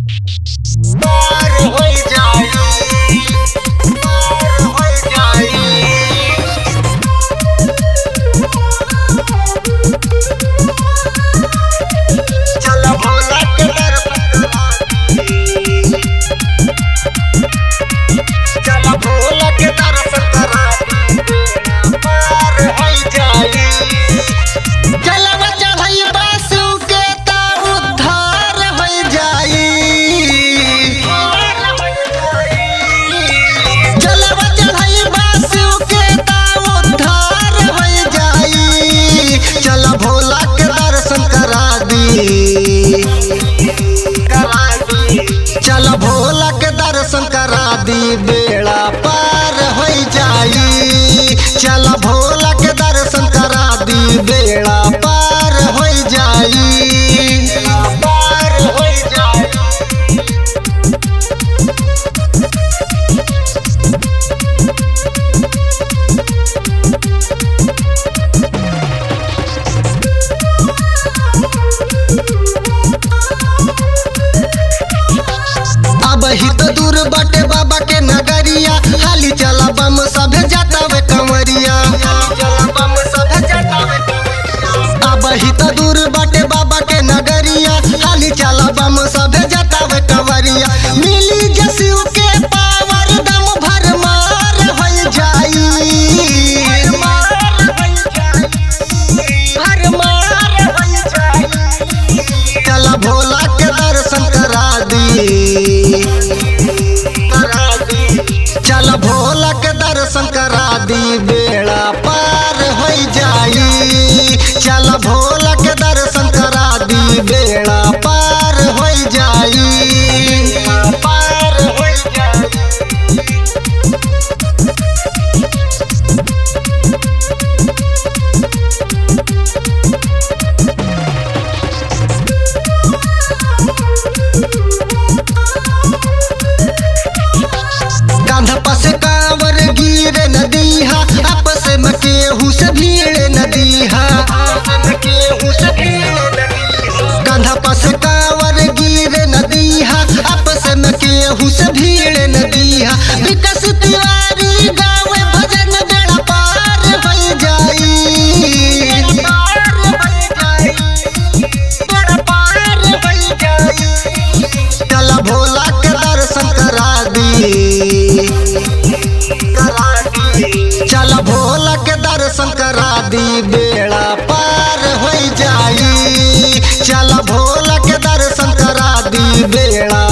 पार हो जाई, पार हो जाई। चलो भोला के दर पर, चलो भोला के दर्शन करा दी, पार हो जाई। जलवा चढ़ाई बासु के ता उद्धार हो जाई, जलवा चढ़ाई बासु के ता उद्धार हो जाई। चल भोला के दर्शन करा दी, करा दी। चल भोला के दर्शन करा दी, बेड़ा पार हो जाई। चल भोला के दर्शन करा दी, बेड़ा पार हो जाई, पार हो जाई। अब ही तो दूर बाटे बाबा के नगरिया, हाली चला बम सभे जाता वे कंवरिया। अब ही तो दूर बाटे बाबा के नगरिया, हाली चला बम सभे जाता वे कंवरिया। मिली जसियो के पावर दम भर मार हो जाई, भर मार हो जाई। चला भोला के दर्शन करा दी, करा दी। चल भोला के दर्शन करा दी, बेड़ा पार हो जाई। चल भोला के दर्शन करा दी, बेड़ा पार हो जाई, पार हो जाई। कांधा पस कांवर गिरे नदीहा, आपस में केहू से भीड़ नदीहा। कांधा पस कांवर गिरे नदीहा, आपस में केहू से भीड़ नदीहा। विकास तिवारी गावे भजन, बेड़ा पार हो जाई, बेड़ा पार हो जाई। चल भोला के दर्शन करा दी, करा दी। चल भोला के दर्शन करा दी, बेड़ा पार हो जाई। चल भोला के दर्शन करा दी, बेड़ा